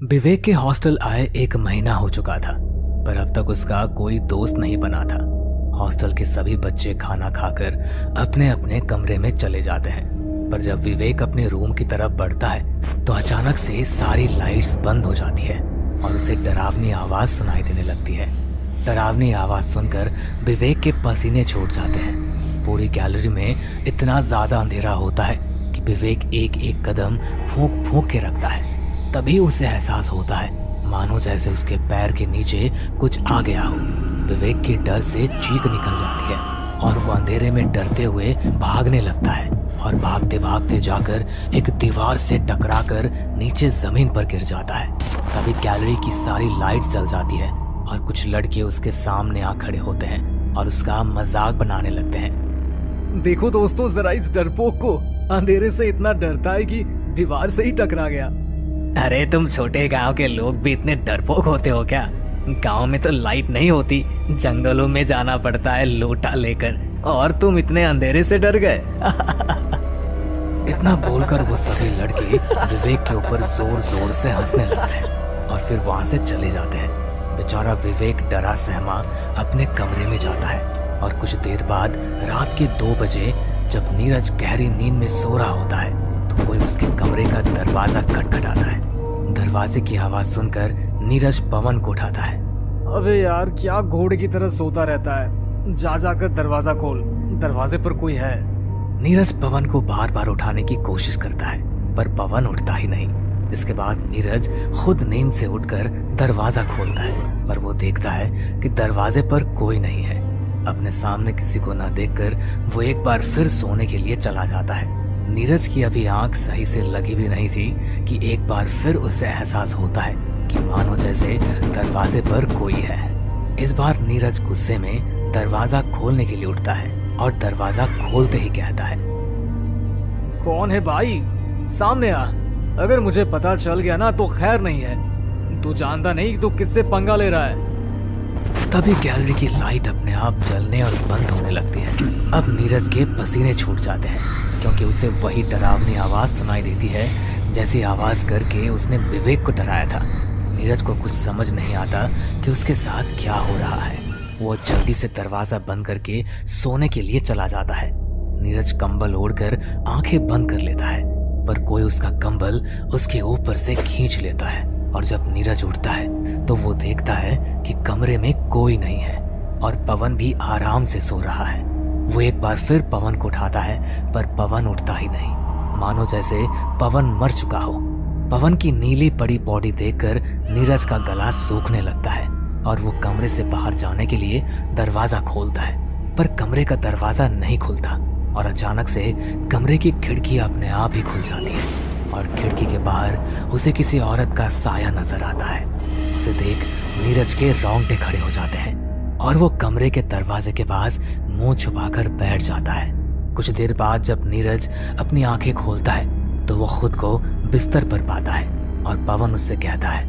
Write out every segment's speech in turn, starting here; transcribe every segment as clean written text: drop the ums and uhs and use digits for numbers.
विवेक के हॉस्टल आए 1 महीना हो चुका था, पर अब तक उसका कोई दोस्त नहीं बना था। हॉस्टल के सभी बच्चे खाना खाकर अपने अपने कमरे में चले जाते हैं, पर जब विवेक अपने रूम की तरफ बढ़ता है तो अचानक से सारी लाइट्स बंद हो जाती है और उसे डरावनी आवाज सुनाई देने लगती है। डरावनी आवाज सुनकर विवेक के पसीने छूट जाते हैं। पूरी गैलरी में इतना ज्यादा अंधेरा होता है कि विवेक एक एक कदम फूंक फूंक के रखता है। तभी उसे एहसास होता है मानो जैसे उसके पैर के नीचे कुछ आ गया हो। विवेक के डर से चीख निकल जाती है और वो अंधेरे में डरते हुए भागने लगता है और भागते भागते जाकर एक दीवार से टकराकर नीचे जमीन पर गिर जाता है। तभी गैलरी की सारी लाइट्स जल जाती है और कुछ लड़के उसके सामने आ खड़े होते हैं और उसका मजाक बनाने लगते हैं। देखो दोस्तों, जरा इस डरपोक को, अंधेरे से इतना डरता है कि दीवार से ही टकरा गया। अरे तुम छोटे गांव के लोग भी इतने डरपोक होते हो क्या? गांव में तो लाइट नहीं होती, जंगलों में जाना पड़ता है लोटा लेकर, और तुम इतने अंधेरे से डर गए। इतना बोलकर वो सभी लड़के विवेक के ऊपर जोर जोर से हंसने लगते हैं और फिर वहां से चले जाते हैं। बेचारा विवेक डरा सहमा अपने कमरे में जाता है और कुछ देर बाद रात के 2 बजे जब नीरज गहरी नींद में सो रहा होता है तो कोई उसके कमरे का दरवाजा खटखटाता है। दरवाजे की आवाज सुनकर नीरज पवन को उठाता है। अबे यार, क्या घोड़े की तरह सोता रहता है? जाकर दरवाजा खोल, दरवाजे पर कोई है। नीरज पवन को बार बार उठाने की कोशिश करता है, पर पवन उठता ही नहीं। इसके बाद नीरज खुद नींद से उठकर दरवाजा खोलता है, पर वो देखता है कि दरवाजे पर कोई नहीं है। अपने सामने किसी को न देखकर वो एक बार फिर सोने के लिए चला जाता है। नीरज की अभी आंख सही से लगी भी नहीं थी कि एक बार फिर उसे एहसास होता है कि मानो जैसे दरवाजे पर कोई है। इस बार नीरज गुस्से में दरवाजा खोलने के लिए उठता है और दरवाजा खोलते ही कहता है, कौन है भाई? सामने आ। अगर मुझे पता चल गया ना तो खैर नहीं है। तू जानता नहीं तू किससे पंगा ले रहा है। तभी गैलरी की लाइट अपने आप जलने और बंद होने लगती है। अब नीरज के पसीने छूट जाते हैं क्योंकि उसे वही डरावनी आवाज सुनाई देती है जैसी आवाज करके उसने विवेक को डराया था। नीरज को कुछ समझ नहीं आता कि उसके साथ क्या हो रहा है। वो जल्दी से दरवाजा बंद करके सोने के लिए चला जाता है। नीरज कंबल ओढ़कर आंखें बंद कर लेता है, पर कोई उसका कंबल उसके ऊपर से खींच लेता है और जब नीरज उठता है तो वो देखता है कि कमरे में कोई नहीं है और पवन भी आराम से सो रहा है। वो एक बार फिर पवन को उठाता है, पर पवन उठता ही नहीं, मानो जैसे पवन मर चुका हो। पवन की नीली पड़ी बॉडी देखकर नीरज का गला सूखने लगता है और वो कमरे से बाहर जाने के लिए दरवाजा खोलता है, पर कमरे का दरवाजा नहीं खुलता और अचानक से कमरे की खिड़की अपने आप ही खुल जाती है और खिड़की के बाहर उसे किसी औरत का साया नजर आता है। उसे देख नीरज के रोंगटे खड़े हो जाते हैं और वो कमरे के दरवाजे के पास मुंह छुपाकर बैठ जाता है। कुछ देर बाद जब नीरज अपनी आंखें खोलता है तो वो खुद को बिस्तर पर पाता है और पवन उससे कहता है,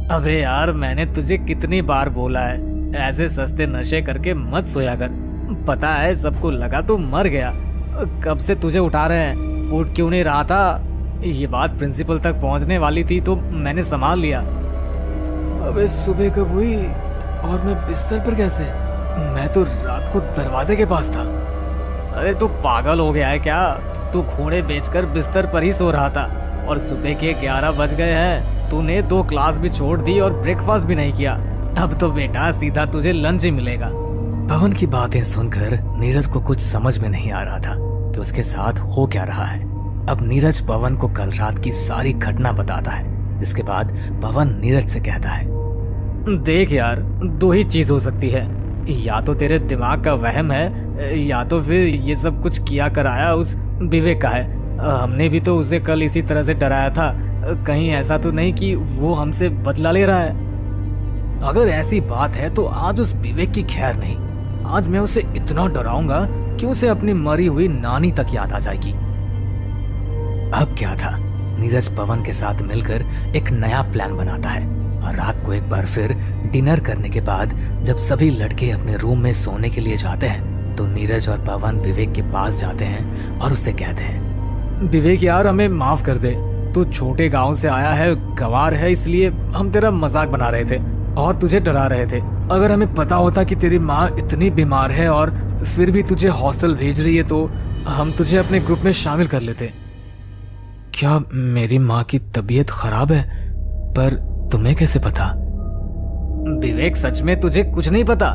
अबे यार, मैंने तुझे कितनी बार बोला है ऐसे सस्ते नशे करके मत सोया कर। पता है सबको लगा तू मर गया। कब से तुझे उठा रहे हैं, उठ क्यों नहीं रहा था? ये बात प्रिंसिपल तक पहुंचने वाली थी तो मैंने संभाल लिया। अबे सुबह कब हुई और मैं बिस्तर पर कैसे? मैं तो रात को दरवाजे के पास था। अरे तू पागल हो गया है क्या? तू घोड़े बेचकर बिस्तर पर ही सो रहा था और सुबह के 11 बज गए हैं। तूने 2 क्लास भी छोड़ दी और ब्रेकफास्ट भी नहीं किया। अब तो बेटा सीधा तुझे लंच ही मिलेगा। पवन की बातें सुनकर नीरज को कुछ समझ में नहीं आ रहा था कि उसके साथ हो क्या रहा है। अब नीरज पवन को कल रात की सारी घटना बताता है। इसके बाद पवन नीरज से कहता है, देख यार, 2 ही चीज हो सकती है, या तो तेरे दिमाग का वहम है या तो फिर ये सब कुछ किया कराया उस विवेक का है। हमने भी तो उसे कल इसी तरह से डराया था। कहीं ऐसा तो नहीं कि वो हमसे बदला ले रहा है? अगर ऐसी बात है तो आज उस विवेक की खैर नहीं। आज मैं उसे इतना डराऊंगा कि उसे अपनी मरी हुई नानी तक याद आ जाएगी। अब क्या था, नीरज पवन के साथ मिलकर एक नया प्लान बनाता है और रात को एक बार फिर डिनर करने के बाद जब सभी लड़के अपने रूम में सोने के लिए जाते हैं तो नीरज और पवन विवेक के पास जाते हैं और उससे कहते हैं, विवेक यार, हमें माफ कर दे। तू छोटे गांव से आया है, गंवार है, इसलिए हम तेरा मजाक बना रहे थे और तुझे डरा रहे थे। अगर हमें पता होता कि तेरी माँ इतनी बीमार है और फिर भी तुझे हॉस्टल भेज रही है तो हम तुझे अपने ग्रुप में शामिल कर लेते। क्या मेरी माँ की तबीयत खराब है? पर तुम्हें कैसे पता? विवेक, सच में तुझे कुछ नहीं पता?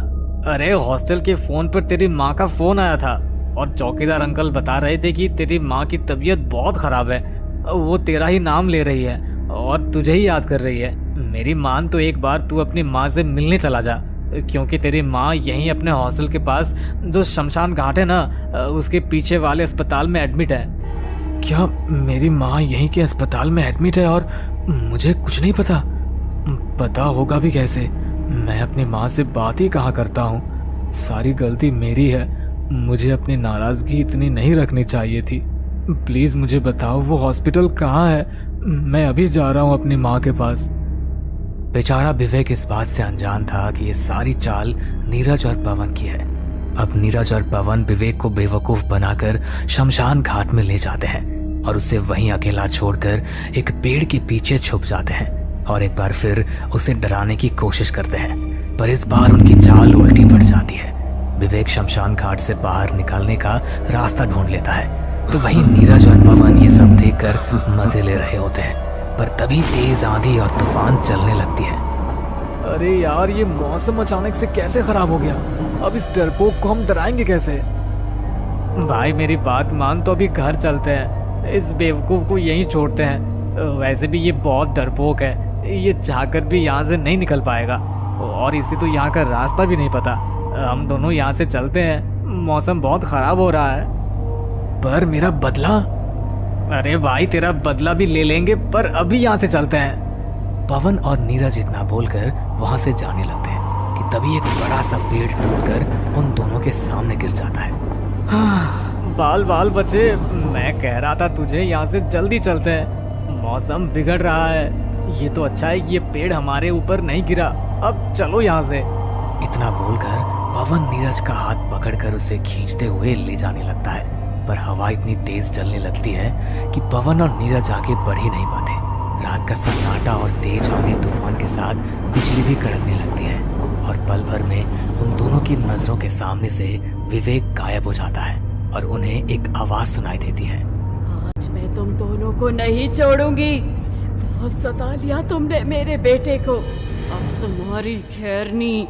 अरे हॉस्टल के फोन पर तेरी माँ का फोन आया था और चौकीदार अंकल बता रहे थे कि तेरी माँ की तबीयत बहुत खराब है। वो तेरा ही नाम ले रही है और तुझे ही याद कर रही है। मेरी मान तो एक बार तू अपनी माँ से मिलने चला जा, क्योंकि तेरी माँ यहीं अपने हॉस्टल के पास जो शमशान घाट है ना, उसके पीछे वाले अस्पताल में एडमिट है। क्या मेरी माँ यहीं के अस्पताल में एडमिट है और मुझे कुछ नहीं पता? पता होगा भी कैसे? मैं अपनी माँ से बात ही कहाँ करता हूँ। सारी गलती मेरी है। मुझे अपनी नाराजगी इतनी नहीं रखनी चाहिए थी। प्लीज मुझे बताओ वो हॉस्पिटल कहाँ है? मैं अभी जा रहा हूँ अपनी माँ के पास। बेचारा विवेक इस बात से अनजान था कि ये सारी चाल नीरज और पवन की है। अब नीरज और पवन विवेक को बेवकूफ बनाकर शमशान घाट में ले जाते हैं और उसे वहीं अकेला छोड़कर एक पेड़ के पीछे छुप जाते हैं और एक बार फिर उसे डराने की कोशिश करते हैं, पर इस बार उनकी चाल उल्टी पड़ जाती है। विवेक शमशान घाट से बाहर निकलने का रास्ता ढूंढ लेता है, तो वहीं नीरज और पवन ये सब देखकर मजे ले रहे होते हैं। पर तभी तेज आंधी और तूफान चलने लगती है। अरे यार, ये मौसम अचानक से कैसे खराब हो गया? अब इस डरपोक को हम डराएंगे कैसे? भाई मेरी बात मान, तो अभी घर चलते हैं। इस बेवकूफ को यहीं छोड़ते हैं। वैसे भी ये बहुत डरपोक है, ये चाहकर भी यहाँ से नहीं निकल पाएगा और इसे तो यहाँ का रास्ता भी नहीं पता। हम दोनों यहाँ से चलते हैं, मौसम बहुत खराब हो रहा है। पर मेरा बदला? अरे भाई, तेरा बदला भी ले लेंगे, पर अभी यहाँ से चलते हैं। पवन और नीरज इतना बोलकर वहां से जाने लगते हैं कि तभी एक बड़ा सा पेड़ टूटकर उन दोनों के सामने गिर जाता है। बाल बाल बचे, मैं कह रहा था तुझे यहाँ से जल्दी चलते हैं। मौसम बिगड़ रहा है। ये तो अच्छा है कि ये पेड़ हमारे ऊपर नहीं गिरा। अब चलो यहाँ से। इतना बोलकर पवन नीरज का हाथ पकड़कर उसे खींचते हुए ले जाने लगता है, पर हवा इतनी तेज चलने लगती है कि पवन और नीरज आगे बढ़ ही नहीं पाते। रात का सन्नाटा और तेज आंधी तूफान के साथ बिजली भी कड़कने लगती है और पल भर में उन दोनों की नजरों के सामने से विवेक गायब हो जाता है और उन्हें एक आवाज सुनाई देती है। आज मैं तुम दोनों को नहीं छोड़ूंगी। बहुत सता लिया तुमने मेरे बेटे को, अब तुम्हारी खैर नहीं।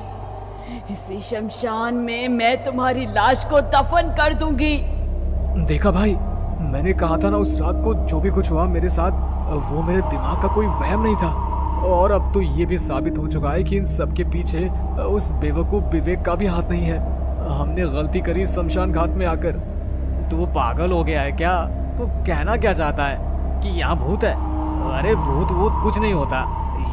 इसी शमशान में मैं तुम्हारी लाश को दफन कर दूंगी। देखा भाई, मैंने कहा था ना, उस रात को जो भी कुछ हुआ मेरे साथ, वो मेरे दिमाग का कोई वहम नहीं था। और अब तो ये भी साबित हो चुका है कि इन सब के पीछे उस बेवकूफ विवेक का भी हाथ नहीं है। हमने गलती करी शमशान घाट में आकर। तो वो पागल हो गया है क्या? वो कहना क्या चाहता है कि यहाँ भूत है? अरे भूत वूत कुछ नहीं होता,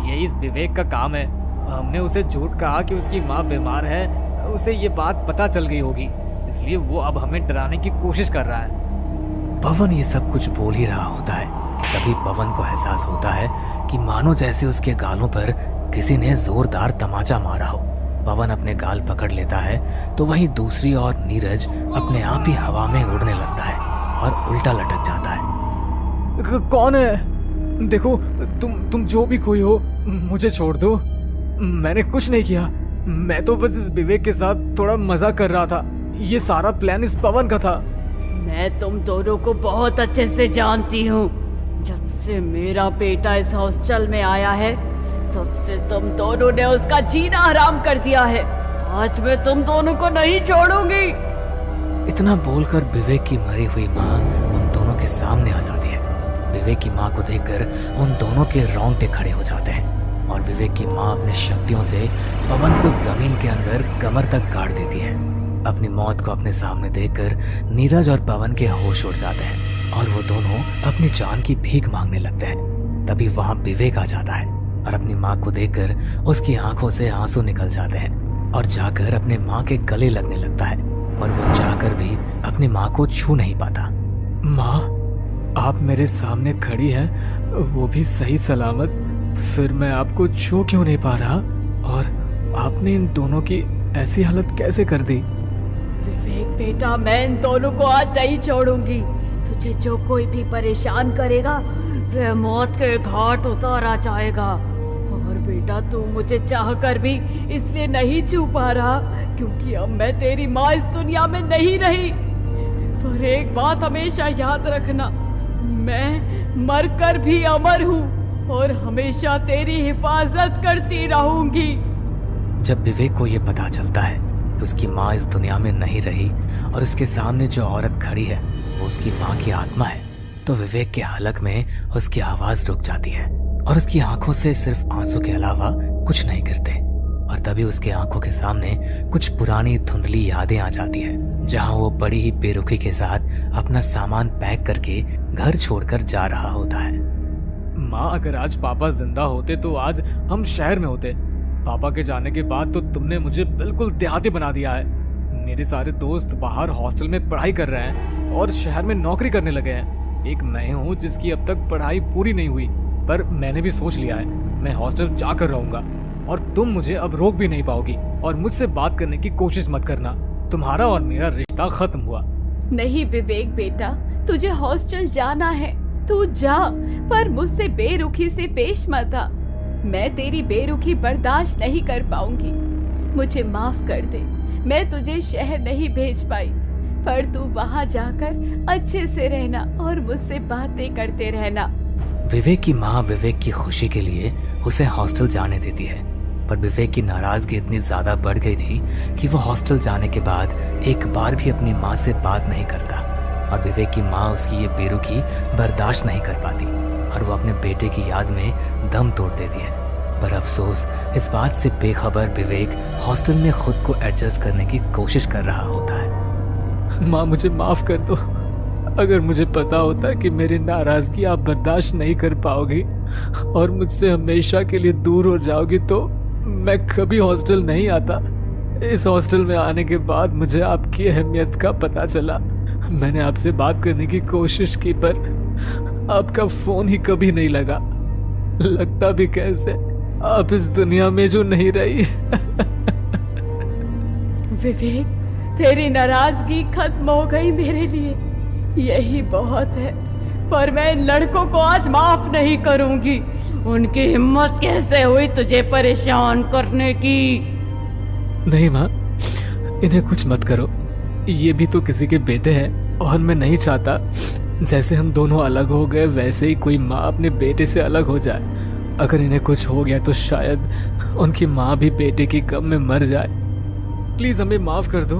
ये इस विवेक का काम है। हमने उसे झूठ कहा कि उसकी माँ बीमार है, उसे ये बात पता चल गई होगी, इसलिए वो अब हमें डराने की कोशिश कर रहा है। पवन ये सब कुछ बोल ही रहा होता है कि तभी पवन को एहसास होता है कि मानो जैसे उसके गालों पर किसी ने जोरदार तमाचा मारा हो। पवन अपने गाल पकड़ लेता है तो वहीं दूसरी ओर नीरज अपने आप ही हवा में उड़ने लगता है और उल्टा लटक जाता है। कौन है? देखो, तुम जो भी कोई हो, मुझे छोड़ दो। मैंने कुछ नहीं किया। मैं तो बस इस विवेक के साथ थोड़ा मजा कर रहा था। ये सारा प्लान इस पवन का था। मैं तुम दोनों को बहुत अच्छे से जानती हूँ। जब से मेरा बेटा इस हॉस्टल में आया है, तब से तुम दोनों ने उसका जीना हराम कर दिया है। आज मैं तुम दोनों को नहीं छोड़ूंगी। इतना बोलकर विवेक की मरी हुई माँ उन दोनों के सामने आ जाती है। विवेक की माँ को देखकर उन दोनों के रोंगटे खड़े हो जाते हैं और विवेक की माँ अपनी शक्तियों से पवन को जमीन के अंदर कमर तक गाड़ देती है। अपनी मौत को अपने सामने देखकर नीरज और पवन के होश उड़ जाते हैं और वो दोनों अपनी जान की भीख मांगने लगते हैं। तभी वहां विवेक आ जाता है और अपनी माँ को देखकर उसकी आंखों से आंसू निकल जाते हैं और जाकर अपने माँ के गले लगने लगता है और वो चाहकर भी अपनी माँ को छू नहीं पाता। माँ, आप मेरे सामने खड़ी हैं, वो भी सही सलामत, फिर मैं आपको छू क्यों नहीं पा रहा? और आपने इन दोनों की ऐसी हालत कैसे कर दी? विवेक बेटा, मैं इन दोनों को आज नहीं छोड़ूंगी। तुझे जो कोई भी परेशान करेगा वह मौत के घाट उतारा जाएगा। और बेटा, तू मुझे चाह कर भी इसलिए नहीं छू पा रहा क्योंकि अब मैं तेरी माँ इस दुनिया में नहीं रही। पर एक बात हमेशा याद रखना, मैं मरकर भी अमर हूँ और हमेशा तेरी हिफाजत करती रहूंगी। जब विवेक को ये पता चलता है कि उसकी माँ इस दुनिया में नहीं रही और उसके सामने जो औरत खड़ी है वो उसकी माँ की आत्मा है, तो विवेक के हलक में उसकी आवाज रुक जाती है और उसकी आंखों से सिर्फ आंसू के अलावा कुछ नहीं गिरते। और तभी उसके आंखों के सामने कुछ पुरानी धुंधली यादें आ जाती है, जहां वो बड़ी ही बेरुखी के साथ अपना सामान पैक करके घर छोड़कर जा रहा होता है। माँ, अगर आज पापा जिंदा होते तो आज हम शहर में होते। पापा के जाने के बाद तो तुमने मुझे बिल्कुल देहाती बना दिया है। मेरे सारे दोस्त बाहर हॉस्टल में पढ़ाई कर रहे हैं और शहर में नौकरी करने लगे हैं। एक मैं हूँ जिसकी अब तक पढ़ाई पूरी नहीं हुई, पर मैंने भी सोच लिया है मैं हॉस्टल जाकर रहूंगा और तुम मुझे अब रोक भी नहीं पाओगी। और मुझसे बात करने की कोशिश मत करना, तुम्हारा और मेरा रिश्ता खत्म हुआ। नहीं विवेक बेटा, तुझे हॉस्टल जाना है, तू जा, पर मुझसे बेरुखी से पेश मत आ। मैं तेरी बेरुखी बर्दाश्त नहीं कर पाऊंगी। मुझे माफ कर दे, मैं तुझे शहर नहीं भेज पाई, पर तू वहाँ जाकर अच्छे से रहना और मुझसे बातें करते रहना। विवेक की माँ विवेक की खुशी के लिए उसे हॉस्टल जाने देती है, पर विवेक की नाराजगी इतनी ज्यादा बढ़ गई थी कि वो हॉस्टल जाने के बाद एक बार भी अपनी माँ से बात नहीं करता। और विवेक की माँ उसकी ये बेरुखी बर्दाश्त नहीं कर पाती और वो अपने बेटे की याद में दम तोड़ देती है। पर अफसोस, इस बात से बेखबर विवेक हॉस्टल में खुद को एडजस्ट करने की कोशिश कर रहा होता है। माँ, मुझे माफ कर दो। अगर मुझे पता होता कि मेरी नाराजगी आप बर्दाश्त नहीं कर पाओगी और मुझसे हमेशा के लिए दूर हो जाओगी तो मैं कभी हॉस्टल नहीं आता। इस हॉस्टल में आने के बाद मुझे आपकी अहमियत का पता चला। मैंने आपसे बात करने की कोशिश की पर आपका फोन ही कभी नहीं लगा। लगता भी कैसे, आप इस दुनिया में जो नहीं रही। विवेक, तेरी नाराजगी खत्म हो गई मेरे लिए, यही बहुत है। पर मैं इन लड़कों को आज माफ नहीं करूंगी। उनकी हिम्मत कैसे हुई तुझे परेशान करने की। नहीं माँ, इन्हें कुछ मत करो। ये भी तो किसी के बेटे हैं और मैं नहीं चाहता जैसे हम दोनों अलग हो गए वैसे ही कोई माँ अपने बेटे से अलग हो जाए। अगर इन्हें कुछ हो गया तो शायद उनकी माँ भी बेटे की गम में मर जाए। प्लीज हमें माफ कर दो,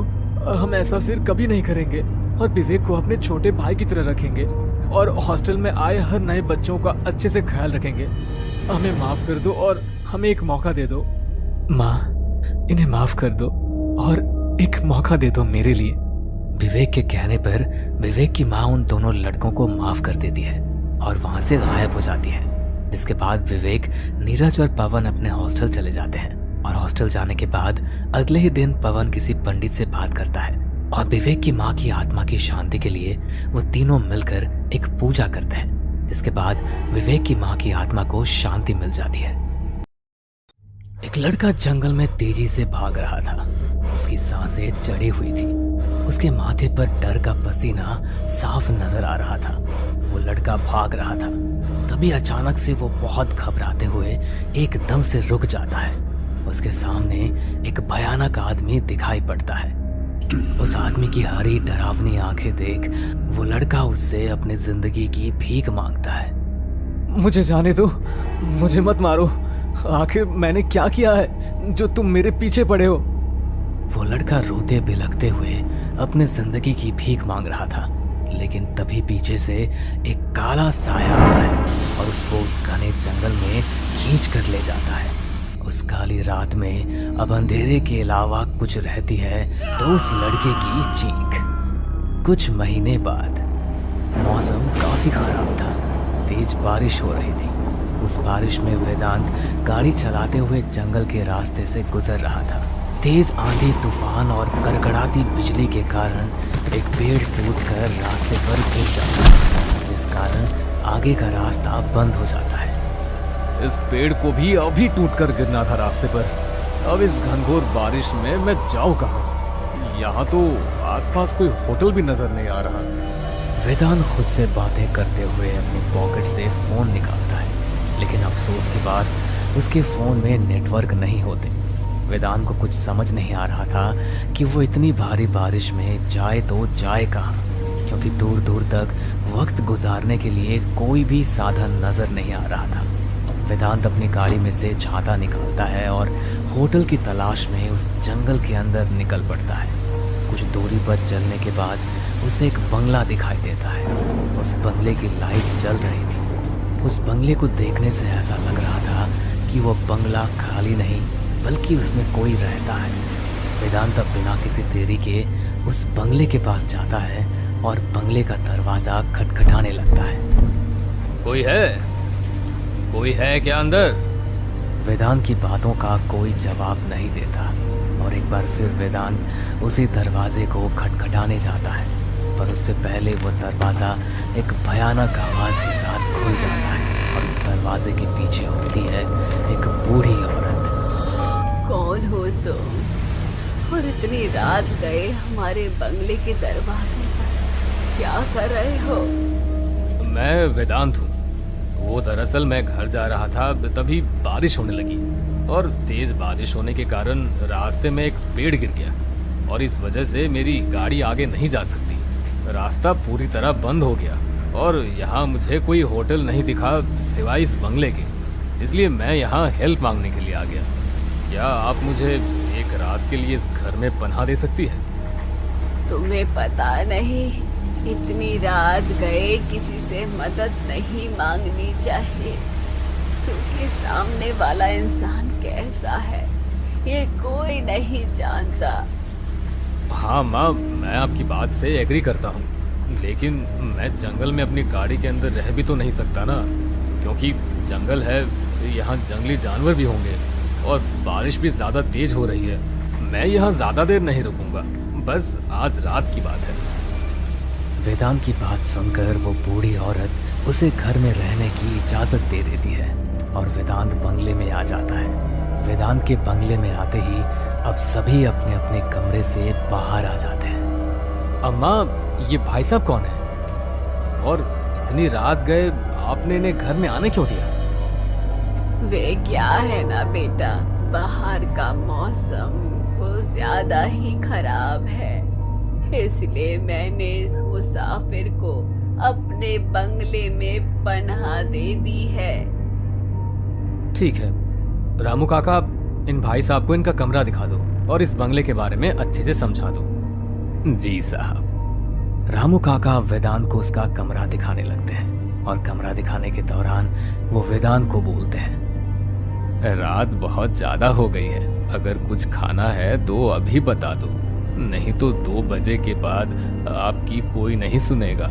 हम ऐसा फिर कभी नहीं करेंगे और विवेक को अपने छोटे भाई की तरह रखेंगे और हॉस्टल में आए हर नए बच्चों का अच्छे से ख्याल रखेंगे। हमें माफ कर दो और हमें एक मौका दे दो। माँ, इन्हें माफ कर दो और एक मौका दे दो मेरे लिए। विवेक के कहने पर विवेक की माँ उन दोनों लड़कों को माफ कर देती है और वहां से गायब हो जाती है। जिसके बाद विवेक, नीरज और पवन अपने हॉस्टल चले जाते हैं और हॉस्टल जाने के बाद अगले ही दिन पवन किसी पंडित से बात करता है और विवेक की माँ की आत्मा की शांति के लिए वो तीनों मिलकर एक पूजा करते हैं। जिसके बाद विवेक की माँ की आत्मा को शांति मिल जाती है। एक लड़का जंगल में तेजी से भाग रहा था। उसकी सांसें चढ़ी हुई थी। उसके माथे पर डर का पसीना साफ नजर आ रहा था। वो लड़का भाग रहा था, तभी अचानक से वो बहुत घबराते हुए एकदम से रुक जाता है। उसके सामने एक भयानक आदमी दिखाई पड़ता है। उस आदमी की हरी डरावनी आंखें देख वो लड़का उससे अपनी जिंदगी की भीख मांगता है। मुझे जाने दो, मुझे मत मारो। आखिर मैंने क्या किया है जो तुम मेरे पीछे पड़े हो? वो लड़का रोते बिलखते हुए अपने जिंदगी की भीख मांग रहा था, लेकिन तभी पीछे से एक काला साया आता है और उसको उस घने जंगल में खींच कर ले जाता है। उस काली रात में अब अंधेरे के अलावा कुछ रहती है तो उस लड़के की चीख। कुछ महीने बाद मौसम काफी खराब था। तेज बारिश हो रही थी। उस बारिश में वेदांत गाड़ी चलाते हुए जंगल के रास्ते से गुजर रहा था। तेज आंधी, तूफान और कड़कड़ाती बिजली के कारण एक पेड़ टूटकर रास्ते पर गिर जाता है, जिस कारण आगे का रास्ता बंद हो जाता है। इस पेड़ को भी अभी टूटकर गिरना था रास्ते पर। अब इस घनघोर बारिश में मैं जाऊँ कहाँ? यहाँ तो आसपास कोई होटल भी नजर नहीं आ रहा। वेदांत खुद से बातें करते हुए अपनी पॉकेट से फ़ोन निकालता है, लेकिन अफसोस की बात उसके फ़ोन में नेटवर्क नहीं होते। वेदांत को कुछ समझ नहीं आ रहा था कि वो इतनी भारी बारिश में जाए तो जाए कहाँ, क्योंकि दूर दूर तक वक्त गुजारने के लिए कोई भी साधन नज़र नहीं आ रहा था। वेदांत अपनी गाड़ी में से छाता निकालता है और होटल की तलाश में उस जंगल के अंदर निकल पड़ता है। कुछ दूरी पर चलने के बाद उसे एक बंगला दिखाई देता है। उस बंगले की लाइट जल रही थी। उस बंगले को देखने से ऐसा लग रहा था कि वो बंगला खाली नहीं बल्कि उसमें कोई रहता है। वेदांत अब बिना किसी देरी के उस बंगले के पास जाता है और बंगले का दरवाज़ा खटखटाने लगता है। कोई है? कोई है क्या अंदर? वेदांत की बातों का कोई जवाब नहीं देता और एक बार फिर वेदांत उसी दरवाजे को खटखटाने जाता है, पर उससे पहले वो दरवाज़ा एक भयानक आवाज़ के साथ खुल जाता है और उस दरवाजे के पीछे होती है एक बूढ़ी औरत। कौन हो तुम? और इतनी रात गए हमारे बंगले के दरवाजे पर क्या कर रहे हो? मैं वेदांत हूँ। वो दरअसल मैं घर जा रहा था, तभी बारिश होने लगी और तेज बारिश होने के कारण रास्ते में एक पेड़ गिर गया और इस वजह से मेरी गाड़ी आगे नहीं जा सकती। रास्ता पूरी तरह बंद हो गया और यहाँ मुझे कोई होटल नहीं दिखा सिवाय इस बंगले के, इसलिए मैं यहाँ हेल्प मांगने के लिए आ गया। क्या आप मुझे एक रात के लिए इस घर में पनाह दे सकती है? तुम्हें पता नहीं, इतनी रात गए किसी से मदद नहीं मांगनी चाहिए, क्योंकि सामने वाला इंसान कैसा है ये कोई नहीं जानता। हाँ माँ, मैं आपकी बात से एग्री करता हूँ, लेकिन मैं जंगल में अपनी गाड़ी के अंदर रह भी तो नहीं सकता ना, क्योंकि जंगल है, यहाँ जंगली जानवर भी होंगे और बारिश भी ज़्यादा तेज हो रही है। मैं यहाँ ज़्यादा देर नहीं रुकूंगा, बस आज रात की बात है। वेदांत की बात सुनकर वो बूढ़ी औरत उसे घर में रहने की इजाज़त दे देती है और वेदांत बंगले में आ जाता है। वेदांत के बंगले में आते ही अब सभी अपने अपने कमरे से बाहर आ जाते हैं। अम्मा, ये भाई साहब कौन है और इतनी रात गए आपने इन्हें घर में आने क्यों दिया? वे क्या है ना बेटा, बाहर का मौसम कुछ ज्यादा ही खराब है, इसलिए मैंने इस मुसाफिर को अपने बंगले में पनाह दे दी है। ठीक है रामू काका, इन भाई साहब को इनका कमरा दिखा दो और इस बंगले के बारे में अच्छे से समझा दो। जी साहब। रामू काका वेदांत को उसका कमरा दिखाने लगते हैं और कमरा दिखाने के दौरान वो वेदांत को बोलते हैं, रात बहुत ज्यादा हो गई है, अगर कुछ खाना है तो अभी बता दो, नहीं तो 2 बजे के बाद आपकी कोई नहीं सुनेगा,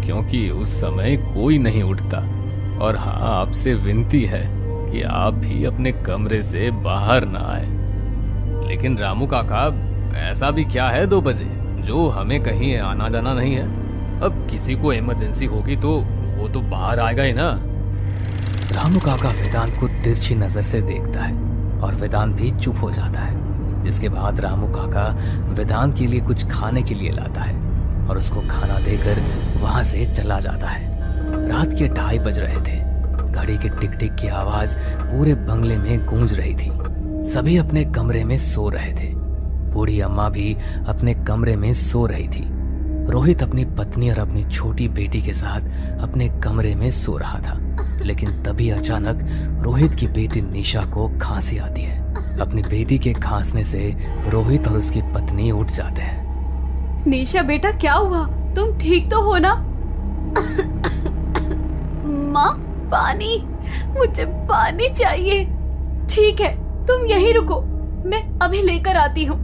क्योंकि उस समय कोई नहीं उठता। और हाँ, आपसे विनती है कि आप भी अपने कमरे से बाहर ना आए। लेकिन रामू काका, ऐसा भी क्या है 2 बजे जो हमें कहीं आना जाना नहीं है? अब किसी को इमरजेंसी होगी तो वो तो बाहर आएगा ही ना। रामू काका वेदांत को तिरछी नजर से देखता है और वेदांत भी चुप हो जाता है। इसके बाद रामू काका वेदांत के लिए कुछ खाने के लिए लाता है और उसको खाना देकर वहां से चला जाता है। रात के 2:30 बज रहे थे। घड़ी के टिक टिक की आवाज पूरे बंगले में गूंज रही थी। सभी अपने कमरे में सो रहे थे। बूढ़ी अम्मा भी अपने कमरे में सो रही थी। रोहित अपनी पत्नी और अपनी छोटी बेटी के साथ अपने कमरे में सो रहा था, लेकिन तभी अचानक रोहित की बेटी निशा को खांसी आती है। अपनी बेटी के खांसने से रोहित और उसकी पत्नी उठ जाते हैं। निशा बेटा, क्या हुआ? तुम ठीक तो हो ना? माँ, पानी, मुझे पानी चाहिए। ठीक है, तुम यहीं रुको, मैं अभी लेकर आती हूँ।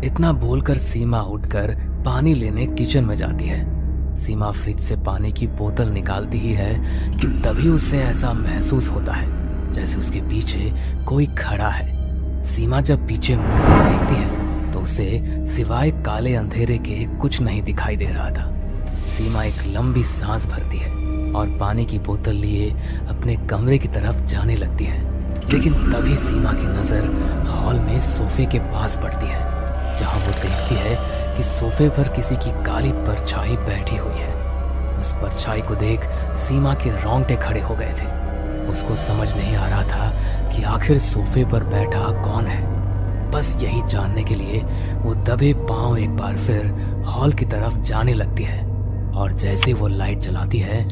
इतना बोलकर सीमा उठकर पानी लेने किचन में जाती है। सीमा फ्रिज से पानी की बोतल निकालती ही है कि तभी उसे ऐसा महसूस होता है जैसे उसके पीछे कोई खड़ा है। सीमा जब पीछे मुड़कर देखती है तो उसे सिवाय काले अंधेरे के कुछ नहीं दिखाई दे रहा था। सीमा एक लंबी सांस भरती है और पानी की बोतल लिए अपने कमरे की तरफ जाने लगती है, लेकिन तभी सीमा की नजर हॉल में सोफे के पास पड़ती है, जहां वो देखती देखती है कि सोफे पर किसी की काली परछाई बैठी हुई है। उस परछाई को देख सीमा के रोंगटे खड़े हो गए थे। उसको समझ नहीं आ रहा था कि आखिर सोफे पर बैठा कौन है। बस यही जानने के लिए वो दबे पांव एक बार फिर हॉल की तरफ जाने लगती है और जैसे वो लाइट जलाती है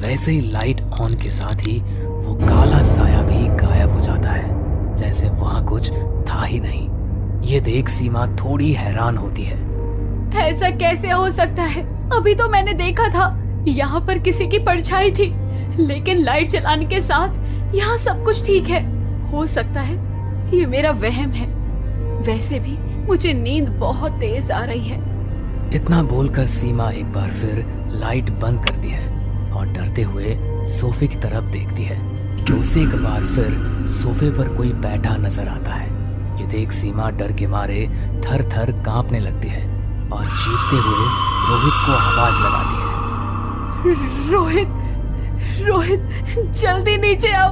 वैसे ही लाइट ऑन के साथ ही वो काला साया भी गायब हो जाता है, जैसे वहां कुछ था ही नहीं। ये देख सीमा थोड़ी हैरान होती है। ऐसा कैसे हो सकता है? अभी तो मैंने देखा था यहाँ पर किसी की परछाई थी, लेकिन लाइट जलाने के साथ यहाँ सब कुछ ठीक है। हो सकता है ये मेरा वहम है। वैसे भी मुझे नींद बहुत तेज आ रही है। इतना बोलकर सीमा एक बार फिर लाइट बंद करती है और डरते हुए सोफे की तरफ देखती है तो उसे एक बार फिर सोफे पर कोई बैठा नजर आता है। ये देख सीमा डर के मारे थर थर कांपने लगती है और चीखते हुए रोहित को आवाज लगाती है। रोहित, जल्दी नीचे आओ।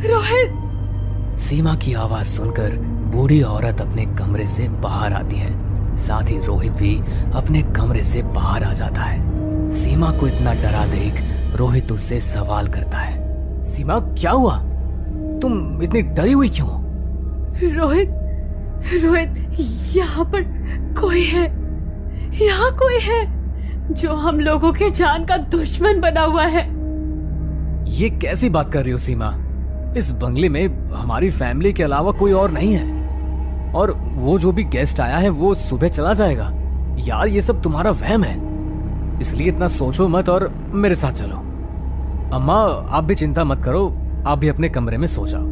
रोहित। सीमा की आवाज सुनकर बूढ़ी औरत अपने कमरे से बाहर आती है। साथ ही रोहित भी अपने कमरे से बाहर आ जाता है। सीमा को इतना डरा देख रोहित उससे सवाल करता है। सीमा, क्या हुआ? तुम इतनी डरी हुई क्यों? रोहित, यहाँ पर कोई है। यहाँ कोई है जो हम लोगों के जान का दुश्मन बना हुआ है। ये कैसी बात कर रही हो सीमा? इस बंगले में हमारी फैमिली के अलावा कोई और नहीं है, और वो जो भी गेस्ट आया है वो सुबह चला जाएगा। यार, ये सब तुम्हारा वहम है, इसलिए इतना सोचो मत और मेरे साथ चलो। अम्मा, आप भी चिंता मत करो, आप भी अपने कमरे में सो जाओ।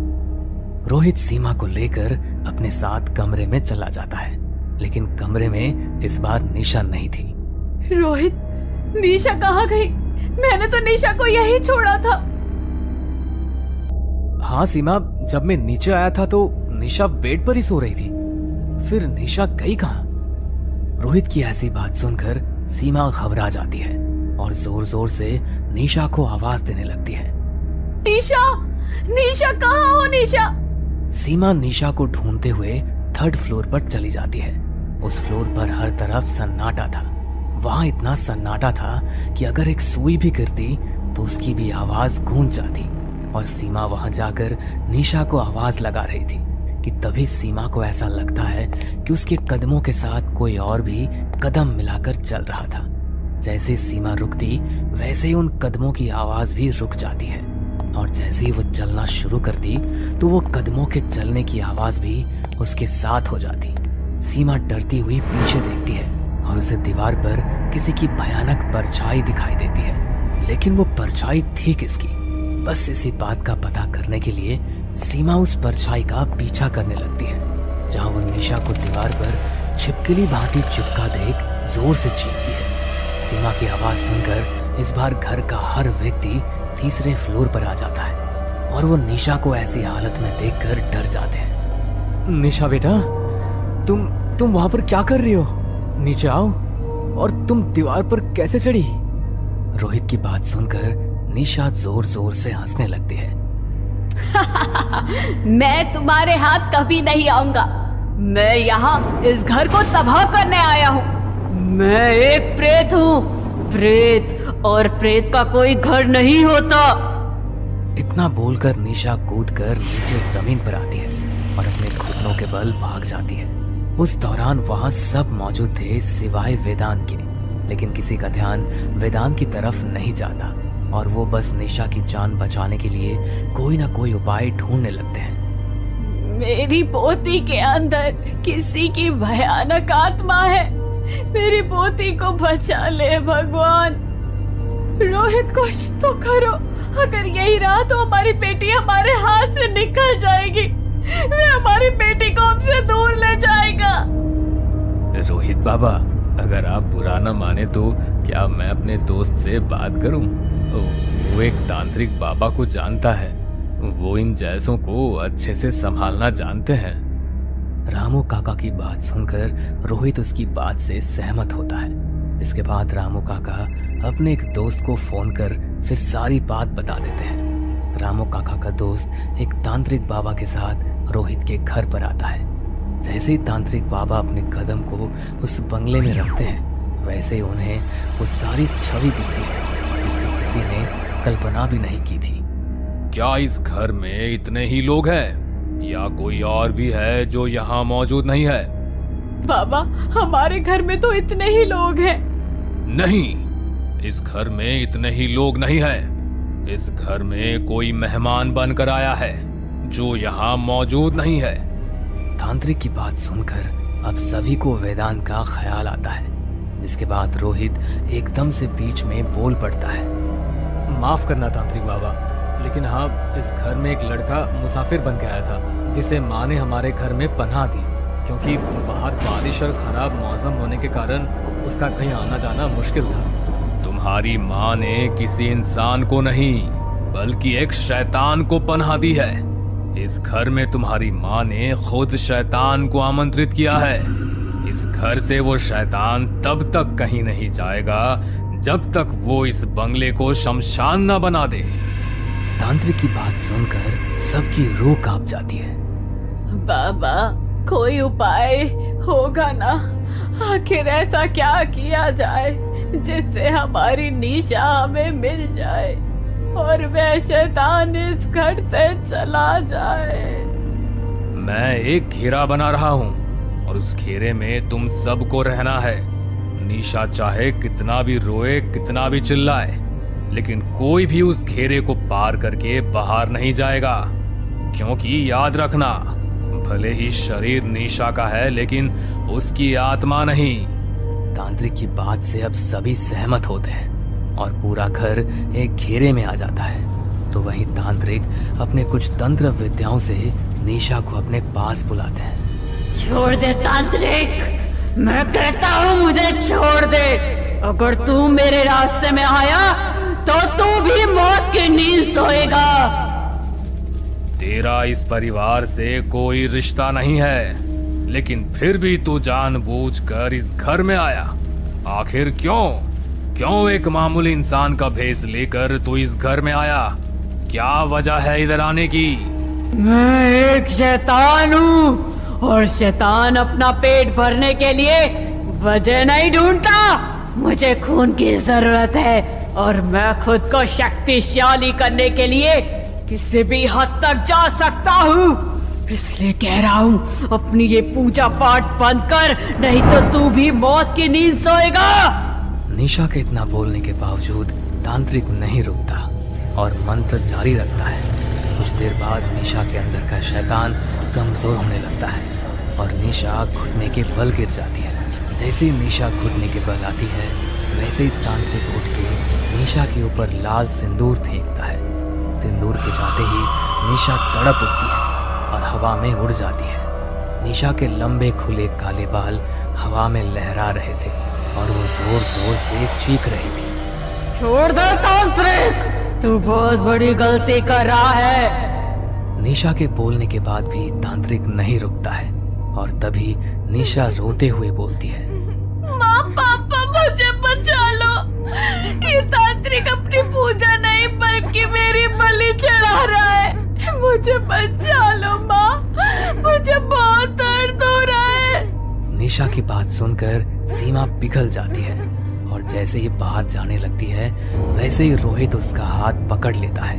रोहित सीमा को लेकर अपने साथ कमरे में चला जाता है, लेकिन कमरे में इस बार निशा नहीं थी। रोहित, निशा कहाँ गई? मैंने तो निशा को यही छोड़ा था। हाँ सीमा, जब मैं नीचे आया था तो निशा बेड पर ही सो रही थी। फिर निशा गई कहाँ? रोहित की ऐसी बात सुनकर सीमा घबरा जाती है और जोर जोर से निशा को आवाज देने लगती है। निशा कहाँ हो? निशा। सीमा निशा को ढूंढते हुए 3rd फ्लोर पर चली जाती है। उस फ्लोर पर हर तरफ सन्नाटा था। वहां इतना सन्नाटा था कि अगर एक सुई भी गिरती तो उसकी भी आवाज गूंज जाती। और सीमा वहां जाकर निशा को आवाज लगा रही थी कि तभी सीमा को ऐसा लगता है कि उसके कदमों के साथ कोई और भी कदम मिलाकर चल रहा था। जैसे सीमा रुकती वैसे ही उन कदमों की आवाज भी रुक जाती है, और जैसे ही वो चलना शुरू करती तो वो कदमों के चलने की आवाज भी उसके साथ हो जाती। सीमा डरती हुई पीछे देखती है और उसे दीवार पर किसी की भयानक परछाई दिखाई देती है, लेकिन वो परछाई थी किसकी? बस इसी बात का पता करने के लिए सीमा उस परछाई का पीछा करने लगती है, जहां वो निशा को दीवार पर छिपकली भांति चिपका देख जोर से चीखती है। सीमा की आवाज सुनकर इस बार घर का हर व्यक्ति 3रे फ्लोर पर आ जाता है और वो निशा को ऐसी हालत में देखकर डर जाते हैं। निशा बेटा, तुम वहां पर क्या कर रही हो? नीचे आओ। और तुम दीवार पर कैसे चढ़ी? रोहित की बात सुनकर निशा जोर जोर से हंसने लगती है। मैं तुम्हारे हाथ कभी नहीं आऊंगा। मैं यहाँ इस घर को तबाह करने आया हूँ। मैं एक प्रेत हूँ। प्रेत और प्रेत का कोई घर नहीं होता। इतना बोलकर निशा कूदकर नीचे जमीन पर आती है और अपने घुटनों के बल भाग जाती है। उस दौरान वहां सब मौजूद थे सिवाय वेदांत के, लेकिन किसी का ध्यान वेदांत की तरफ नहीं जाता और वो बस निशा की जान बचाने के लिए कोई ना कोई उपाय ढूंढने लगते हैं। मेरी पोती के अंदर किसी की भयानक आत्मा है। मेरी पोती को बचा ले भगवान। रोहित, कुछ तो करो। अगर यही रहा तो हमारी बेटी हमारे हाथ से निकल जाएगी। वे हमारी बेटी को हमसे दूर ले जाएगा। रोहित बाबा, अगर आप बुरा न माने तो क्या मैं अपने दोस्त से बात करूं? वो एक तांत्रिक बाबा को जानता है। वो इन जैसों को अच्छे से संभालना जानते हैं। रामू काका की बात सुनकर रोहित उसकी बात से सहमत होता है। इसके बाद रामू काका अपने एक दोस्त को फोन कर फिर सारी बात बता देते हैं। रामू काका का दोस्त एक तांत्रिक बाबा के साथ रोहित के घर पर आता है जैसे ही तांत्रिक बाबा अपने कदम को उस बंगले में रखते हैं, वैसे ही उन्हें वो सारी छवि दिखती है जिसकी किसी ने कल्पना भी नहीं की थी। क्या इस घर में इतने ही लोग हैं या कोई और भी है जो यहाँ मौजूद नहीं है? बाबा, हमारे घर में तो इतने ही लोग हैं। नहीं, इस घर में इतने ही लोग नहीं है। इस घर में कोई मेहमान बनकर आया है जो यहाँ मौजूद नहीं है। तांत्रिक की बात सुनकर अब सभी को वेदांत का ख्याल आता है, जिसके बाद रोहित एकदम से बीच में बोल पड़ता है। माफ करना तांत्रिक बाबा, लेकिन हाँ, इस घर में एक लड़का मुसाफिर बन के आया था जिसे माँ ने हमारे घर में पनाह दी, क्योंकि बाहर बारिश और खराब मौसम होने के कारण उसका कहीं आना जाना मुश्किल था। तुम्हारी माँ ने किसी इंसान को नहीं बल्कि एक शैतान को पनाह दी है। इस घर में तुम्हारी माँ ने खुद शैतान को आमंत्रित किया है। इस घर से वो शैतान तब तक कहीं नहीं जाएगा जब तक वो इस बंगले को शमशान न बना दे। तांत्रिक की बात सुनकर सबकी रूह कांप जाती है। बाबा, कोई उपाय होगा ना? आखिर ऐसा क्या किया जाए जिससे हमारी निशा हमें मिल जाए और वह शैतान इस घर से चला जाए। मैं एक घेरा बना रहा हूँ और उस घेरे में तुम सबको रहना है। निशा चाहे कितना भी रोए, कितना भी चिल्लाए, लेकिन कोई भी उस घेरे को पार करके बाहर नहीं जाएगा, क्योंकि याद रखना, भले ही शरीर निशा का है लेकिन उसकी आत्मा नहीं। तांत्रिक की बात से अब सभी सहमत होते हैं और पूरा घर एक घेरे में आ जाता है। तो वहीं तांत्रिक अपने कुछ तंत्र विद्याओं से निशा को अपने पास बुलाते हैं। छोड़ दे तांत्रिक, मैं कहता हूँ मुझे छोड़ दे। अगर तू मेरे रास्ते में आया तो तू भी मौत की नींद सोएगा। तेरा इस परिवार से कोई रिश्ता नहीं है, लेकिन फिर भी तू जानबूझकर इस घर में आया। आखिर क्यों एक मामूली इंसान का भेष लेकर तू इस घर में आया? क्या वजह है इधर आने की? मैं एक शैतान हूँ और शैतान अपना पेट भरने के लिए वजह नहीं ढूंढता। मुझे खून की जरूरत है और मैं खुद को शक्तिशाली करने के लिए किसी भी हद तक जा सकता हूँ। इसलिए कह रहा हूँ, अपनी ये पूजा पाठ बंद कर, नहीं तो तू भी मौत की नींद सोएगा। निशा के इतना बोलने के बावजूद तांत्रिक नहीं रुकता और मंत्र जारी रखता है। कुछ देर बाद निशा के अंदर का शैतान कमजोर होने लगता है और निशा घुटने के बल गिर जाती है। जैसे ही निशा घुटने के बल आती है, वैसे ही तांत्रिक उठ के निशा के ऊपर लाल सिंदूर फेंकता है। सिंदूर के जाते ही निशा तड़प उठती है और हवा में उड़ जाती है। निशा के लंबे खुले काले बाल हवा में लहरा रहे थे और वो जोर जोर से चीख रही थी। छोड़ दे तांत्रिक, तू बहुत बड़ी गलती कर रहा है। निशा के बोलने के बाद भी तांत्रिक नहीं रुकता है और तभी निशा रोते हुए बोलती है, माँ, पापा, मुझे बचा लो। ये तांत्रिक अपनी पूजा नहीं बल्कि मेरी बलि चढ़ा रहा है। मुझे बचा लो माँ, मुझे बहुत दर्द हो रहा है। निशा की बात सुनकर सीमा पिघल जाती है और जैसे ही बाहर जाने लगती है, वैसे ही रोहित उसका हाथ पकड़ लेता है।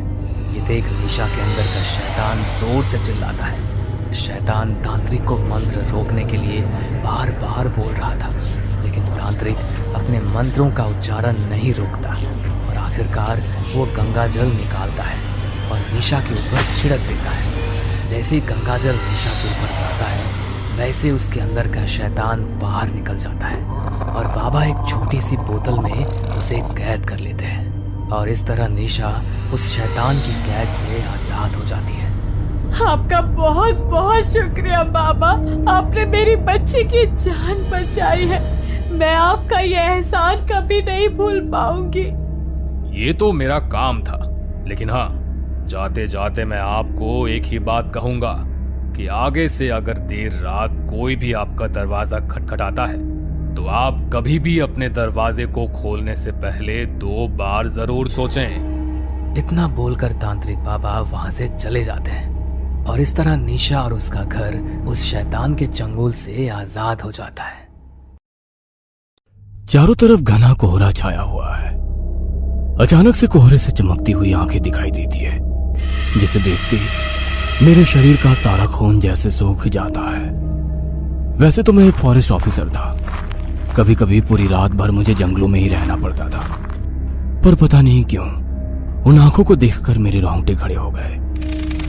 ये देख निशा के अंदर का शैतान जोर से चिल्लाता है। शैतान तांत्रिक को मंत्र रोकने के लिए बार बार बोल रहा था, लेकिन तांत्रिक अपने मंत्रों का उच्चारण नहीं रोकता और आखिरकार वो गंगा जल निकालता है और निशा के ऊपर छिड़क देता है। जैसे ही गंगा जल निशा के ऊपर जाता है, वैसे उसके अंदर का शैतान बाहर निकल जाता है और बाबा एक छोटी सी बोतल में उसे कैद कर लेते हैं और इस तरह निशा उस शैतान की कैद से आजाद हो जाती है। आपका बहुत बहुत शुक्रिया बाबा, आपने मेरी बच्ची की जान बचाई है। मैं आपका यह एहसान कभी नहीं भूल पाऊंगी। ये तो मेरा काम था, लेकिन हाँ, जाते जाते मैं आपको एक ही बात कहूंगा कि आगे से अगर देर रात कोई भी आपका दरवाजा खटखटाता है तो आप कभी भी अपने दरवाजे को खोलने से पहले 2 बार जरूर सोचें। इतना बोलकर तांत्रिक बाबा वहां से चले जाते हैं और इस तरह निशा और उसका घर उस शैतान के चंगुल से आजाद हो जाता है। चारों तरफ घना कोहरा छाया हुआ है। अचानक से कोहरे से चमकती हुई आंखें दिखाई देती है, जिसे देखते ही मेरे शरीर का सारा खून जैसे सूख जाता है। वैसे तो मैं एक फॉरेस्ट ऑफिसर था। कभी कभी पूरी रात भर मुझे जंगलों में ही रहना पड़ता था, पर पता नहीं क्यों उन आंखों को देखकर मेरे रोंगटे खड़े हो गए।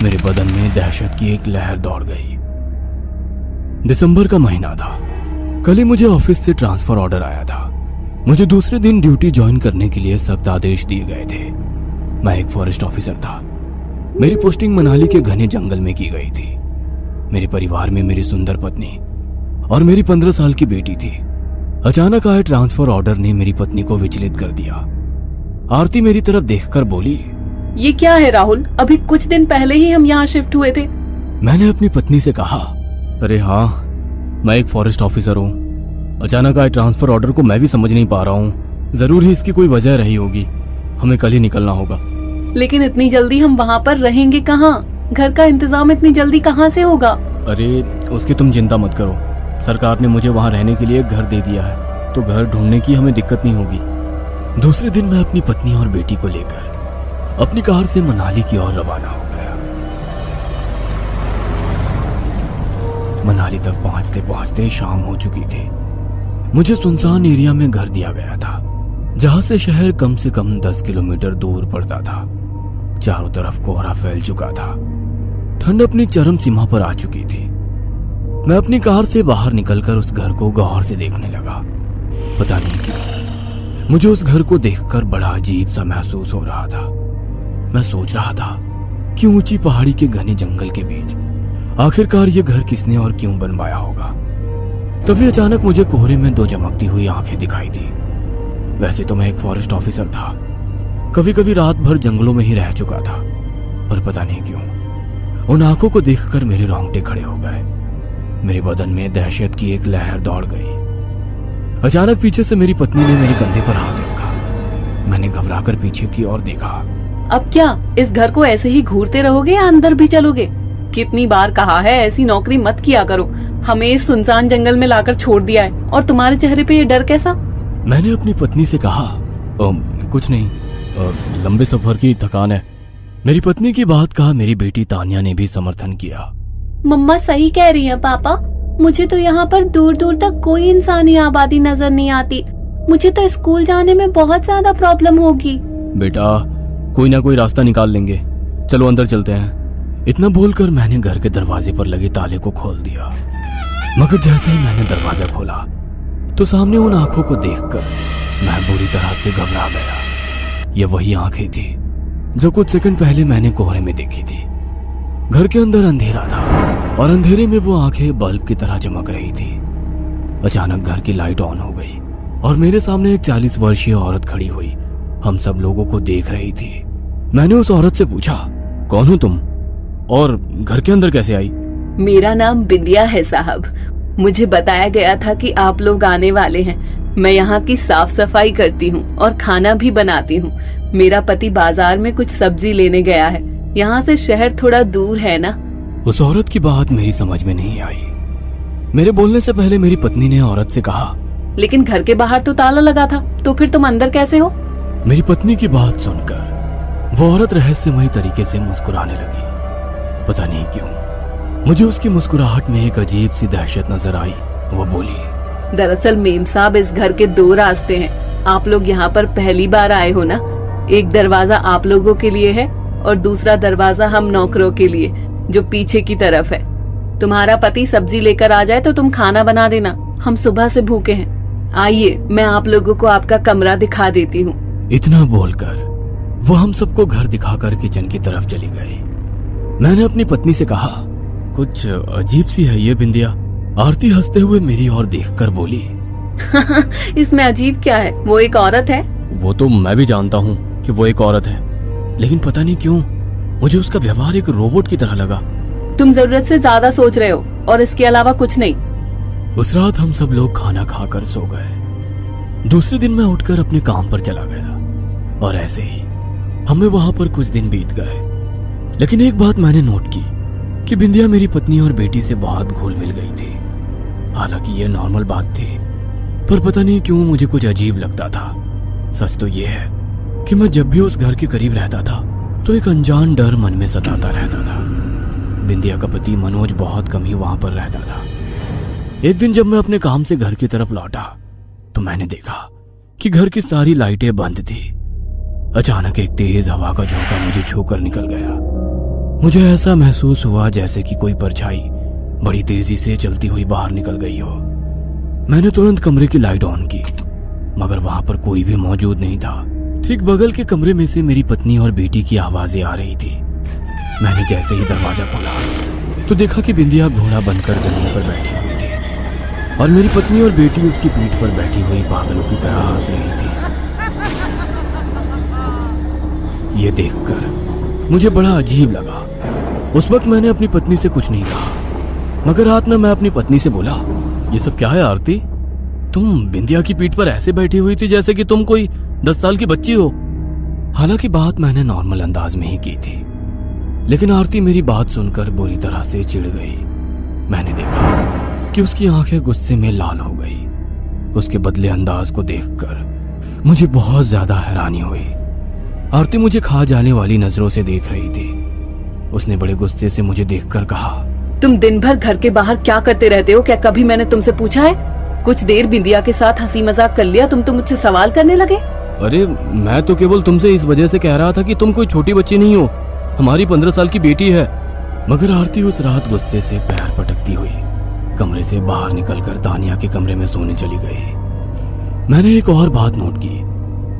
मेरे बदन में दहशत की एक लहर दौड़ गई। दिसंबर का महीना था। कल ही मुझे ऑफिस से ट्रांसफर ऑर्डर आया था। मुझे दूसरे दिन ड्यूटी ज्वाइन करने के लिए सख्त आदेश दिए गए थे। मैं एक फॉरेस्ट ऑफिसर था। मेरी पोस्टिंग मनाली के घने जंगल में की गई थी। मेरे परिवार में मेरी सुंदर पत्नी और मेरी 15 साल की बेटी थी। अचानक आए ट्रांसफर ऑर्डर ने मेरी पत्नी को विचलित कर दिया। आरती मेरी तरफ देखकर बोली, ये क्या है राहुल? अभी कुछ दिन पहले ही हम यहाँ शिफ्ट हुए थे। मैंने अपनी पत्नी से कहा, अरे हाँ, मैं एक फॉरेस्ट ऑफिसर हूँ। अचानक आए ट्रांसफर ऑर्डर को मैं भी समझ नहीं पा रहा हूँ। जरूर ही इसकी कोई वजह रही होगी। हमें कल ही निकलना होगा। लेकिन इतनी जल्दी हम वहाँ पर रहेंगे कहाँ? घर का इंतजाम इतनी जल्दी कहाँ से होगा? अरे उसकी तुम चिंता मत करो। सरकार ने मुझे वहाँ रहने के लिए एक घर दे दिया है, तो घर ढूंढने की हमें दिक्कत नहीं होगी। दूसरे दिन मैं अपनी पत्नी और बेटी को लेकर अपनी कार से मनाली की ओर रवाना हो गया। मनाली तक पहुंचते पहुंचते शाम हो चुकी थी। मुझे सुनसान एरिया में घर दिया गया था, जहां से शहर कम से कम 10 किलोमीटर दूर पड़ता था। चारों तरफ कोहरा फैल चुका था। ठंड अपनी चरम सीमा पर आ चुकी थी। मैं अपनी कार से बाहर निकलकर उस घर को गौर से देखने लगा। पता नहीं क्यों मुझे उस घर को देखकर बड़ा अजीब सा महसूस हो रहा था। मैं सोच रहा था कि ऊंची पहाड़ी के घने जंगल के बीच आखिरकार ये घर किसने और क्यों बनवाया होगा। तभी अचानक मुझे कोहरे में दो चमकती हुई आंखें दिखाई दी। वैसे तो मैं एक फॉरेस्ट ऑफिसर था, कभी कभी रात भर जंगलों में ही रह चुका था, पर पता नहीं क्यों उन आंखों को देखकर मेरे रोंगटे खड़े हो गए। मेरे बदन में दहशत की एक लहर दौड़ गई। अचानक पीछे से मेरी पत्नी ने मेरे कंधे पर हाथ रखा। मैंने घबराकर पीछे की ओर देखा। अब क्या इस घर को ऐसे ही घूरते रहोगे या अंदर भी चलोगे? कितनी बार कहा है ऐसी नौकरी मत किया करो। हमें इस सुनसान जंगल में लाकर छोड़ दिया है, और तुम्हारे चेहरे पे ये डर कैसा? मैंने अपनी पत्नी से कहा, कुछ नहीं, लंबे सफर की थकान है। मेरी पत्नी की बात कहा मेरी बेटी तान्या ने भी समर्थन किया। मम्मा सही कह रही है पापा। मुझे तो यहाँ पर दूर दूर तक कोई इंसानी आबादी नजर नहीं आती। मुझे तो स्कूल जाने में बहुत ज्यादा प्रॉब्लम होगी। बेटा, कोई ना कोई रास्ता निकाल लेंगे, चलो अंदर चलते हैं। इतना बोलकर मैंने घर के दरवाजे पर लगे ताले को खोल दिया। मगर जैसे ही मैंने दरवाजा खोला तो सामने उन आंखों को देखकर मैं बुरी तरह से घबरा गया। ये वही आंखें थी जो कुछ सेकंड पहले मैंने कोहरे में देखी थी। घर के अंदर अंधेरा था और अंधेरे में वो आंखें बल्ब की तरह चमक रही थी। अचानक घर की लाइट ऑन हो गई और मेरे सामने एक 40 वर्षीय औरत खड़ी हुई हम सब लोगों को देख रही थी। मैंने उस औरत से पूछा, कौन हो तुम और घर के अंदर कैसे आई? मेरा नाम बिंदिया है साहब। मुझे बताया गया था कि आप लोग आने वाले हैं। मैं यहाँ की साफ सफाई करती हूँ और खाना भी बनाती हूँ। मेरा पति बाजार में कुछ सब्जी लेने गया है। यहाँ से शहर थोड़ा दूर है ना। उस औरत की बात मेरी समझ में नहीं आई। मेरे बोलने से पहले मेरी पत्नी ने औरत से कहा, लेकिन घर के बाहर तो ताला लगा था, तो फिर तुम अंदर कैसे हो? मेरी पत्नी की बात सुनकर वो औरत रहस्यमयी तरीके से मुस्कुराने लगी। पता नहीं क्यों मुझे उसकी मुस्कुराहट में एक अजीब सी दहशत नजर आई। वो बोली, दरअसल मेम साहब, इस घर के 2 रास्ते हैं। आप लोग यहाँ पर पहली बार आए हो ना। एक दरवाजा आप लोगों के लिए है और दूसरा दरवाजा हम नौकरों के लिए, जो पीछे की तरफ है। तुम्हारा पति सब्जी लेकर आ जाए तो तुम खाना बना देना। हम सुबह से भूखे हैं। आइए, मैं आप लोगों को आपका कमरा दिखा देती हूँ। इतना बोलकर वो हम सबको घर दिखाकर किचन की तरफ चली गई। मैंने अपनी पत्नी से कहा, कुछ अजीब सी है ये बिंदिया। आरती हंसते हुए मेरी ओर देखकर बोली, इसमें अजीब क्या है? वो एक औरत है। वो तो मैं भी जानता हूँ कि वो एक औरत है, लेकिन पता नहीं क्यों मुझे उसका व्यवहार एक रोबोट की तरह लगा। तुम जरूरत से ज्यादा सोच रहे हो और इसके अलावा कुछ नहीं। उस रात हम सब लोग खाना खाकर सो गए। दूसरे दिन मैं उठकर अपने काम पर चला गया और ऐसे ही हमें वहां पर कुछ दिन बीत गए। लेकिन एक बात मैंने नोट की कि बिंदिया मेरी पत्नी और बेटी से बहुत घुल मिल गई थी। हालांकि यह नॉर्मल बात थी, पर पता नहीं क्यों मुझे कुछ अजीब लगता था। सच तो यह है कि मैं जब भी उस घर के करीब रहता था तो एक अनजान डर मन में सताता रहता था। बिंदिया का पति मनोज बहुत कम ही वहां पर रहता था। एक दिन जब मैं अपने काम से घर की तरफ लौटा तो मैंने देखा कि घर की सारी लाइटें बंद थी। अचानक एक तेज हवा का झोंका मुझे छूकर निकल गया। मुझे ऐसा महसूस हुआ जैसे कि कोई परछाई बड़ी तेजी से चलती हुई बाहर निकल गई हो। मैंने तुरंत कमरे की लाइट ऑन की, मगर वहां पर कोई भी मौजूद नहीं था। ठीक बगल के कमरे में से मेरी पत्नी और बेटी की आवाजें आ रही थी। मैंने जैसे ही दरवाजा खोला तो देखा कि बिंदिया घोड़ा बनकर जमीन पर बैठी हुई थी और मेरी पत्नी और बेटी उसकी पीठ पर बैठी हुई पागलों की तरह हंस रही थी। ये देखकर मुझे बड़ा अजीब लगा। उस वक्त मैंने अपनी पत्नी से कुछ नहीं कहा, मगर रात में मैं अपनी पत्नी से बोला, ये सब क्या है आरती? तुम बिंदिया की पीठ पर ऐसे बैठी हुई थी जैसे कि तुम कोई 10 साल की बच्ची हो। हालांकि बात मैंने नॉर्मल अंदाज में ही की थी, लेकिन आरती मेरी बात सुनकर बुरी तरह से चिढ़ गई। मैंने देखा कि उसकी आंखें गुस्से में लाल हो गई। उसके बदले अंदाज को देखकर मुझे बहुत ज्यादा हैरानी हुई। आरती मुझे खा जाने वाली नजरों से देख रही थी। उसने बड़े गुस्से से मुझे देखकर कहा, तुम दिन भर घर के बाहर क्या करते रहते हो? क्या कभी मैंने तुमसे पूछा है? कुछ देर बिंदिया के साथ हंसी मजाक कर लिया, तुम मुझसे सवाल करने लगे। अरे मैं तो केवल तुमसे इस वजह से कह रहा था कि तुम कोई छोटी बच्ची नहीं हो, हमारी 15 साल की बेटी है। मगर आरती उस रात गुस्से से पैर पटकती हुई कमरे से बाहर निकलकर तानिया के कमरे में सोने चली गई। मैंने एक और बात नोट की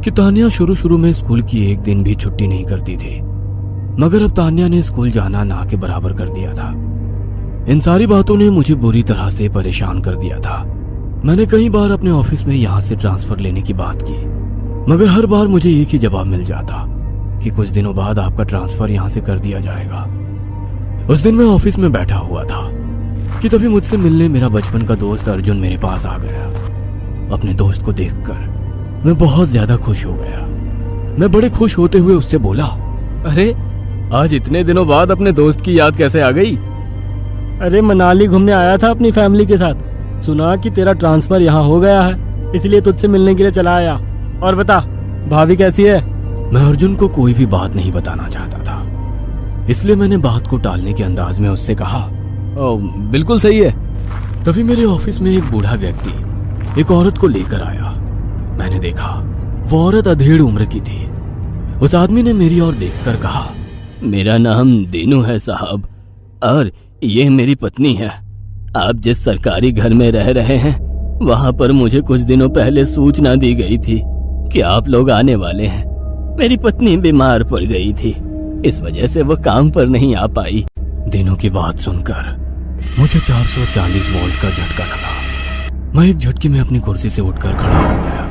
कि तानिया शुरू में स्कूल की एक दिन भी छुट्टी नहीं करती थी, मगर अब तानिया ने स्कूल जाना ना के बराबर कर दिया था। इन सारी बातों ने मुझे बुरी तरह से परेशान कर दिया था। मैंने कई बार अपने ऑफिस में यहाँ से ट्रांसफर लेने की बात की, मगर हर बार मुझे एक ही जवाब मिल जाता कि कुछ दिनों बाद आपका ट्रांसफर यहाँ से कर दिया जाएगा। उस दिन मैं ऑफिस में बैठा हुआ था कि तभी मुझसे मिलने मेरा बचपन का दोस्त अर्जुन मेरे पास आ गया। अपने दोस्त को देखकर मैं बहुत ज्यादा खुश हो गया। मैं बड़े खुश होते हुए उससे बोला, अरे आज इतने दिनों बाद अपने दोस्त की याद कैसे आ गई? अरे मनाली घूमने आया था अपनी फैमिली के साथ, सुना कि तेरा ट्रांसफर यहाँ हो गया है, इसलिए तुझसे मिलने के लिए चला आया। और बता, भाभी कैसी है? मैं अर्जुन को कोई भी बात नहीं बताना चाहता था, इसलिए मैंने बात को टालने के अंदाज में उससे कहा, बिल्कुल सही है। तभी मेरे ऑफिस में एक बूढ़ा व्यक्ति एक औरत को लेकर आया। मैंने देखा वो औरत अधेड़ उम्र की थी। उस आदमी ने मेरी ओर देखकर कहा, मेरा नाम दीनू है साहब, और ये मेरी पत्नी है। आप जिस सरकारी घर में रह रहे हैं वहां पर मुझे कुछ दिनों पहले सूचना दी गई थी कि आप लोग आने वाले हैं। मेरी पत्नी बीमार पड़ गई थी, इस वजह से वो काम पर नहीं आ पाई। दिनों की बात सुनकर मुझे 440 वोल्ट का झटका लगा। मैं एक झटके में अपनी कुर्सी से उठकर खड़ा हो गया।